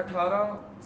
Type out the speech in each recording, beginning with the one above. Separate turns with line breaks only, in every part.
18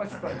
55।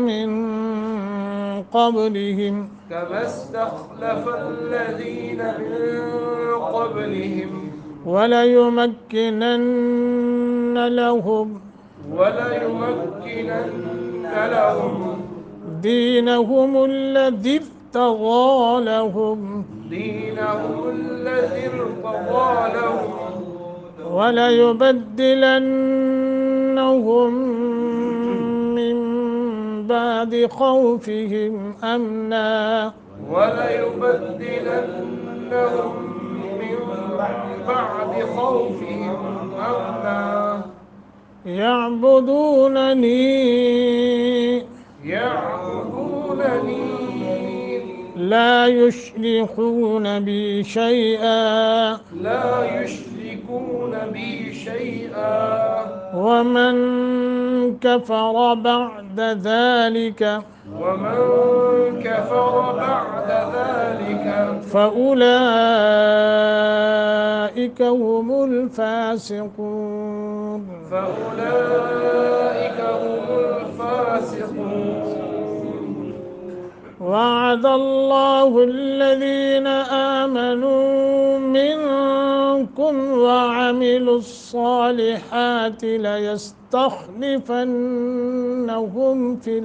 من قبلهم
كما استخلف الذين من قبلهم
وليمكنن لهم دينهم الذي ارتضى لهم وليبدلنهم من بعد خوفهم أمنا يعبدونني لا يشركون بي شيئا ومن كفر بعد ذلك فأولئك هم الفاسقون. وعد الله الذين آمنوا منكم وعملوا الصالحات ليستخلفنهم في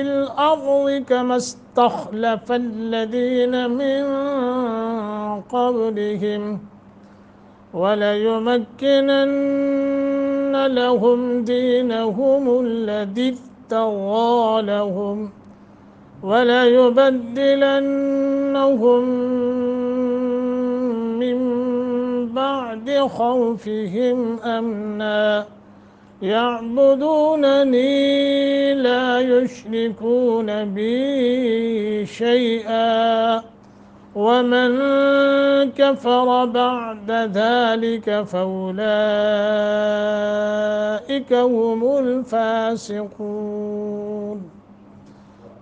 الأرض كما استخلف الذين من قبلهم وليمكنن لهم دينهم الذي ارتضى لهم وليبدلنهم من بعد خوفهم أمنا يعبدونني لا يشركون بي شيئا ومن كفر بعد ذلك فأولئك هم الفاسقون.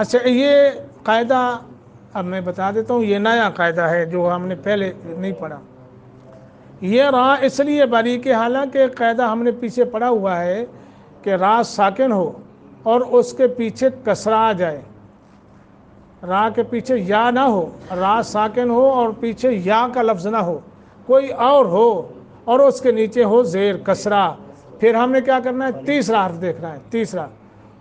اچھا یہ قاعدہ اب میں بتا دیتا ہوں، یہ نیا قاعدہ ہے جو ہم نے پہلے نہیں پڑھا۔ یہ را اس لیے باریک ہے، حالانکہ قاعدہ ہم نے پیچھے پڑھا ہوا ہے کہ را ساکن ہو اور اس کے پیچھے کسرہ آ جائے، را کے پیچھے یا نہ ہو، را ساکن ہو اور پیچھے یا کا لفظ نہ ہو، کوئی اور ہو اور اس کے نیچے ہو زیر کسرہ، پھر ہم نے کیا کرنا ہے؟ تیسرا حرف دیکھنا ہے، تیسرا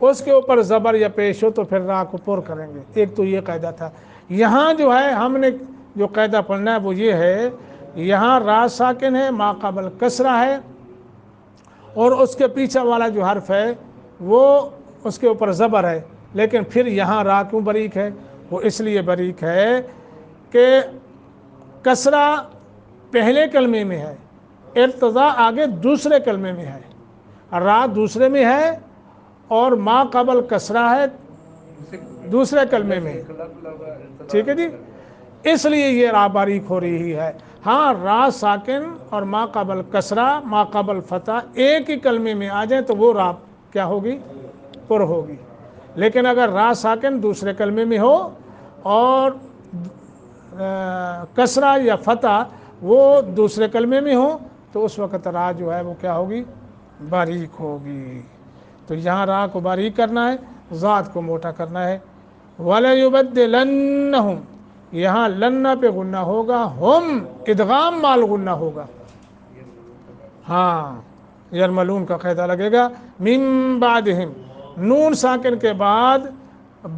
اس کے اوپر زبر یا پیش ہو تو پھر را کو پر کریں گے۔ ایک تو یہ قاعدہ تھا۔ یہاں جو ہے ہم نے جو قاعدہ پڑھنا ہے وہ یہ ہے، یہاں را ساکن ہے، ما قبل کسرہ ہے، اور اس کے پیچھے والا جو حرف ہے وہ اس کے اوپر زبر ہے، لیکن پھر یہاں را کیوں باریک ہے؟ وہ اس لیے باریک ہے کہ کسرہ پہلے کلمے میں ہے، ارتضاء آگے دوسرے کلمے میں ہے، را دوسرے میں ہے اور ما قبل کسرہ ہے دوسرے کلمے میں، ٹھیک ہے جی، اس لیے یہ را باریک ہو رہی ہے۔ ہاں را ساکن اور ما قبل کسرہ، ما قبل فتح ایک ہی کلمے میں آ جائیں تو وہ را کیا ہوگی؟ پر ہوگی، لیکن اگر را ساکن دوسرے کلمے میں ہو اور کسرہ یا فتح وہ دوسرے کلمے میں ہو تو اس وقت را جو ہے وہ کیا ہوگی؟ باریک ہوگی۔ تو یہاں را کو باریک کرنا ہے، ذات کو موٹا کرنا ہے۔ وَلَيُبَدِّلَنَّهُمْ، یہاں لن پہ غنہ ہوگا، ہم ادغام مال غنہ ہوگا، ہاں یرملون کا قاعدہ لگے گا۔ من بعدہم، نون ساکن کے بعد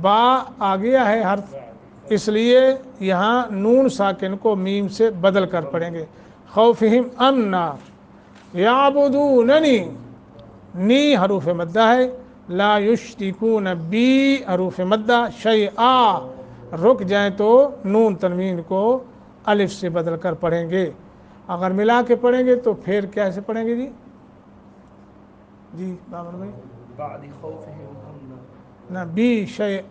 با آ گیا ہے حرف، اس لیے یہاں نون ساکن کو میم سے بدل کر پڑھیں گے۔ خوفہم امنا، یعبدوننی، نی حروف مدہ ہے، لا یشرکون بی حروف مدہ، شیئا رک جائیں تو نون تنوین کو الف سے بدل کر پڑھیں گے، اگر ملا کے پڑھیں گے تو پھر کیسے پڑھیں گے جی؟ جی بابر بھائی،
بعد خوفهم امنا،
نہ بی شیء،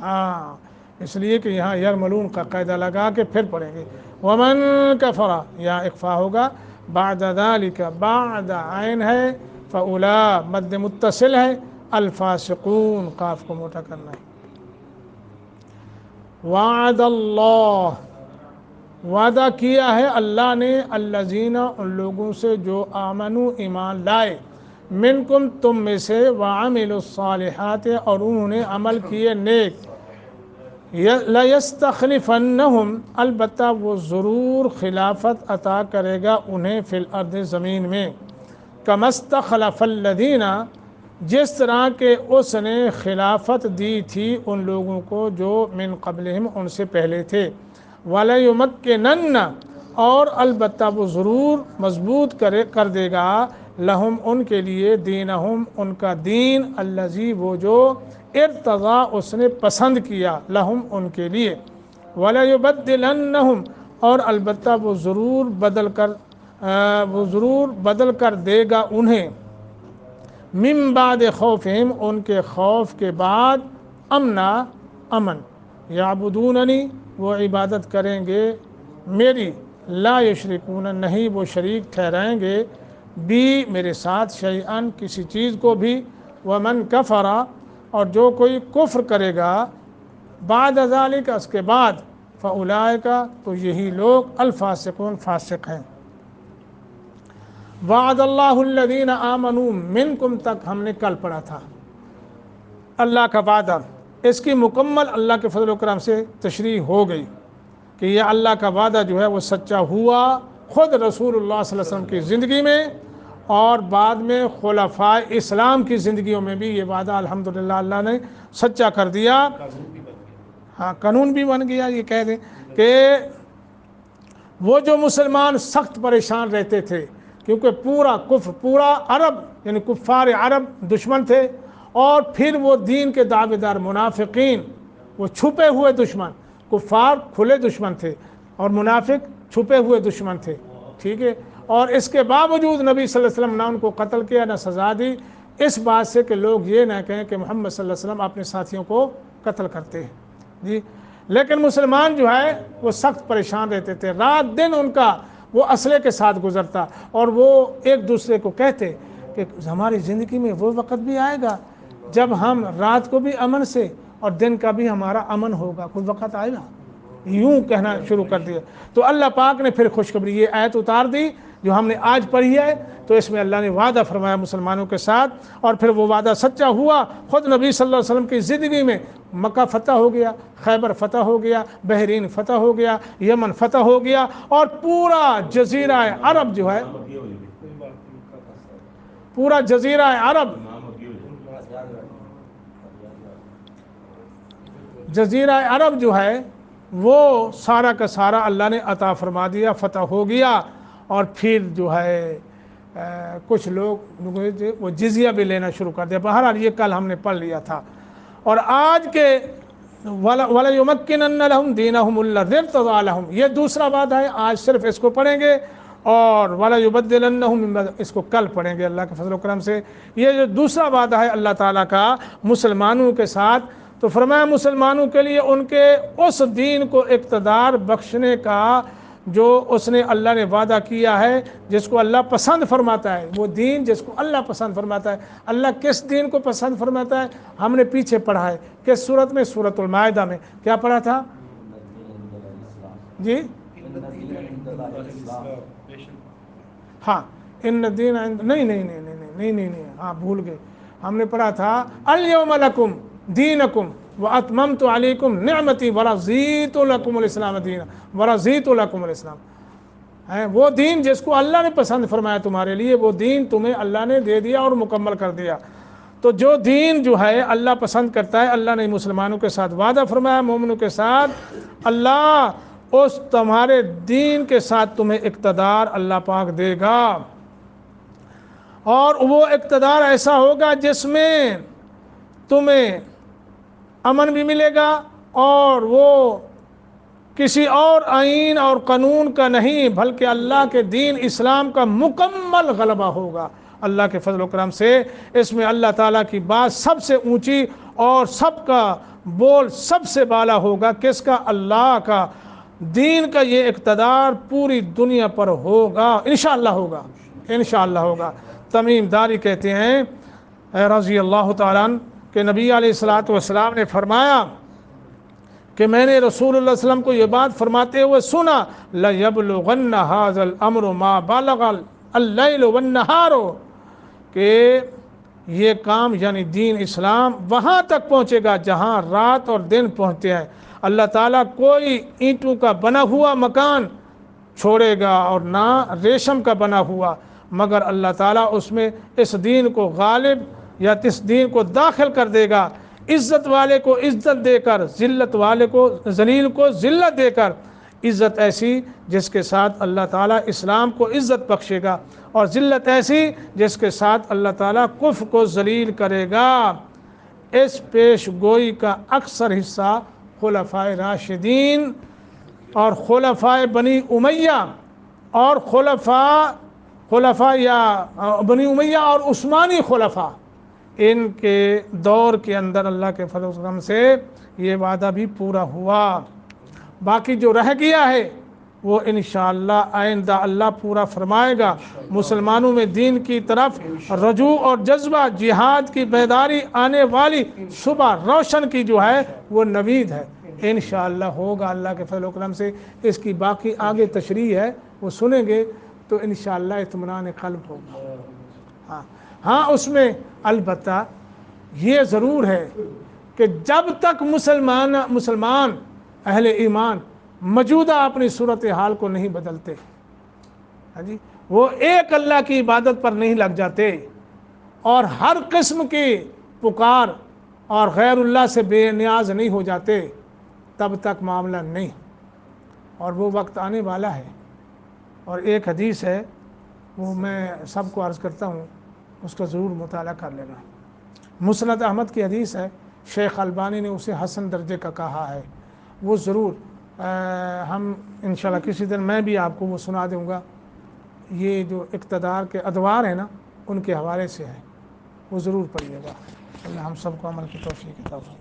ہاں اس لیے کہ یہاں یرملون کا قاعدہ لگا کے پھر پڑھیں گے۔ ومن کفر، یہاں اخفا ہوگا، بعد ذالک، بعد عین ہے، فاولا مد متصل ہے، الفاسقون قاف کو موٹا کرنا ہے۔ وعد اللہ، وعدہ کیا ہے اللہ نے، الذین، ان لوگوں سے جو آمنو ایمان لائے، منکم تم میں سے، وعملوا الصالحات اور انہوں نے عمل کیے نیک، لَيَسْتَخْلِفَنَّهُمْ، البتہ وہ ضرور خلافت عطا کرے گا انہیں، فی الارض، زمین میں، كَمَا اسْتَخْلَفَ الَّذِينَ، جس طرح کہ اس نے خلافت دی تھی ان لوگوں کو جو من قبلہم ان سے پہلے تھے، وَلَيُمَكِّنَنَّ، اور البتہ وہ ضرور مضبوط کر دے گا، لہم ان کے لیے، دینہم ان کا دین، الذی وہ جو، ارتضیٰ اس نے پسند کیا، لہم ان کے لیے، وَلَيُبَدِّلَنَّهُمْ، اور البتہ وہ ضرور بدل کر دے گا انہیں، من بعد خوفہم ان کے خوف کے بعد، امنا امن، یعبدوننی وہ عبادت کریں گے میری، لا یشرکون نہیں وہ شریک ٹھہرائیں گے، بی میرے ساتھ، شیئن کسی چیز کو بھی، ومن کفر اور جو کوئی کفر کرے گا، بعد ذالک اس کے بعد، فاولئک تو یہی لوگ، الفاسقون فاسق ہیں۔ وعد اللہ الذین آمنوا منکم تک ہم نے کل پڑھا تھا، اللہ کا وعدہ، اس کی مکمل اللہ کے فضل و کرم سے تشریح ہو گئی کہ یہ اللہ کا وعدہ جو ہے وہ سچا ہوا، خود رسول اللہ صلی اللہ علیہ وسلم کی زندگی میں اور بعد میں خلفائے اسلام کی زندگیوں میں بھی یہ وعدہ الحمدللہ اللہ نے سچا کر دیا، ہاں قانون بھی بن گیا۔ یہ کہہ دیں کہ وہ جو مسلمان سخت پریشان رہتے تھے کیونکہ پورا کفر، پورا عرب یعنی کفار عرب دشمن تھے، اور پھر وہ دین کے دعوے دار منافقین، وہ چھپے ہوئے دشمن، کفار کھلے دشمن تھے اور منافق چھپے ہوئے دشمن تھے، ٹھیک ہے، اور اس کے باوجود نبی صلی اللہ علیہ وسلم نہ ان کو قتل کیا نہ سزا دی، اس بات سے کہ لوگ یہ نہ کہیں کہ محمد صلی اللہ علیہ وسلم اپنے ساتھیوں کو قتل کرتے ہیں جی، لیکن مسلمان جو ہے وہ سخت پریشان رہتے تھے، رات دن ان کا وہ اسلحے کے ساتھ گزرتا، اور وہ ایک دوسرے کو کہتے کہ ہماری زندگی میں وہ وقت بھی آئے گا جب ہم رات کو بھی امن سے اور دن کا بھی ہمارا امن ہوگا، کوئی وقت آئے گا، یوں کہنا شروع کر دیا۔ تو اللہ پاک نے پھر خوشخبری یہ آیت اتار دی جو ہم نے آج پڑھی ہے، تو اس میں اللہ نے وعدہ فرمایا مسلمانوں کے ساتھ، اور پھر وہ وعدہ سچا ہوا۔ خود نبی صلی اللہ علیہ وسلم کی زندگی میں مکہ فتح ہو گیا، خیبر فتح ہو گیا، بحرین فتح ہو گیا، یمن فتح ہو گیا، اور پورا جزیرہ عرب جو ہے، پورا جزیرہ عرب، جزیرہ عرب جو ہے وہ سارا کا سارا اللہ نے عطا فرما دیا، فتح ہو گیا۔ اور پھر جو ہے کچھ لوگ وہ جزیہ بھی لینا شروع کر دیا۔ بہرحال یہ کل ہم نے پڑھ لیا تھا۔ اور آج کے وَلَيُمَكِّنَنَّ لَهُمْ دِينَهُمُ الَّذِي ارْتَضَىٰ لَهُمْ، یہ دوسرا بات ہے، آج صرف اس کو پڑھیں گے، اور وَلَيُبَدِّلَنَّهُم مِّن بَعْدِ، اس کو کل پڑھیں گے اللہ کے فضل و کرم سے۔ یہ جو دوسرا وعدہ ہے اللہ تعالیٰ کا مسلمانوں کے ساتھ، تو فرمایا مسلمانوں کے لیے ان کے اس دین کو اقتدار بخشنے کا جو اس نے اللہ نے وعدہ کیا ہے، جس کو اللہ پسند فرماتا ہے، وہ دین جس کو اللہ پسند فرماتا ہے۔ اللہ کس دین کو پسند فرماتا ہے؟ ہم نے پیچھے پڑھا ہے، کس صورت میں؟ سورۃ المائدہ میں کیا پڑھا تھا جی؟ ہاں، ان الدین نہیں، ہاں بھول گئے، ہم نے پڑھا تھا الیوم لکم دینکم واتممت علیکم نعمتی ورضیت لکم الاسلام دینا، ورضیت لکم الاسلام ہے وہ دین جس کو اللہ نے پسند فرمایا تمہارے لیے، وہ دین تمہیں اللہ نے دے دیا اور مکمل کر دیا۔ تو جو دین جو ہے اللہ پسند کرتا ہے، اللہ نے مسلمانوں کے ساتھ وعدہ فرمایا، مومنوں کے ساتھ اللہ اس تمہارے دین کے ساتھ تمہیں اقتدار اللہ پاک دے گا، اور وہ اقتدار ایسا ہوگا جس میں تمہیں امن بھی ملے گا، اور وہ کسی اور آئین اور قانون کا نہیں بلکہ اللہ کے دین اسلام کا مکمل غلبہ ہوگا اللہ کے فضل و کرم سے۔ اس میں اللہ تعالیٰ کی بات سب سے اونچی اور سب کا بول سب سے بالا ہوگا، کس کا؟ اللہ کا دین کا یہ اقتدار پوری دنیا پر ہوگا، انشاءاللہ ہوگا، انشاءاللہ ہوگا۔ تمیم داری کہتے ہیں رضی اللہ تعالیٰ عنہ کہ نبی علیہ الصلوۃ والسلام نے فرمایا کہ میں نے رسول اللہ صلی اللہ علیہ وسلم کو یہ بات فرماتے ہوئے سنا، لَيَبْلُغَنَّ هَذَا الْأَمْرُ مَا بَلَغَ اللَّيْلُ وَالنَّهَارُ، کہ یہ کام یعنی دین اسلام وہاں تک پہنچے گا جہاں رات اور دن پہنچتے ہیں۔ اللہ تعالیٰ کوئی اینٹوں کا بنا ہوا مکان چھوڑے گا اور نہ ریشم کا بنا ہوا، مگر اللہ تعالیٰ اس میں اس دین کو غالب یا اس دین کو داخل کر دے گا، عزت والے کو عزت دے کر، ذلت والے کو ذلیل کو ذلت دے کر، عزت ایسی جس کے ساتھ اللہ تعالیٰ اسلام کو عزت بخشے گا، اور ذلت ایسی جس کے ساتھ اللہ تعالیٰ کفر کو ذلیل کرے گا۔ اس پیش گوئی کا اکثر حصہ خلفائے راشدین اور خلفائے بنی امیہ اور خلفاء یا بنی امیہ اور عثمانی خلفاء، ان کے دور کے اندر اللہ کے فضل و کرم سے یہ وعدہ بھی پورا ہوا۔ باقی جو رہ گیا ہے وہ انشاءاللہ آئندہ اللہ پورا فرمائے گا۔ مسلمانوں میں دین کی طرف رجوع اور جذبہ، جہاد کی بیداری آنے والی صبح روشن کی جو ہے وہ نوید ہے، انشاءاللہ ہوگا اللہ کے فضل و کرم سے۔ اس کی باقی آگے تشریح ہے، وہ سنیں گے تو انشاءاللہ اطمینان قلب ہوگا۔ ہاں اس میں البتہ یہ ضرور ہے کہ جب تک مسلمان اہل ایمان موجودہ اپنی صورتحال کو نہیں بدلتے، وہ ایک اللہ کی عبادت پر نہیں لگ جاتے اور ہر قسم کی پکار اور غیر اللہ سے بے نیاز نہیں ہو جاتے، تب تک معاملہ نہیں۔ اور وہ وقت آنے والا ہے۔ اور ایک حدیث ہے، وہ میں سب کو عرض کرتا ہوں، اس کا ضرور مطالعہ کر لینا۔ مسند احمد کی حدیث ہے، شیخ البانی نے اسے حسن درجے کا کہا ہے، وہ ضرور ہم انشاءاللہ کسی دن میں بھی آپ کو وہ سنا دوں گا۔ یہ جو اقتدار کے ادوار ہیں نا، ان کے حوالے سے ہے، وہ ضرور پڑھیے گا۔ اللہ ہم سب کو عمل کی توفیق عطا فرمائے۔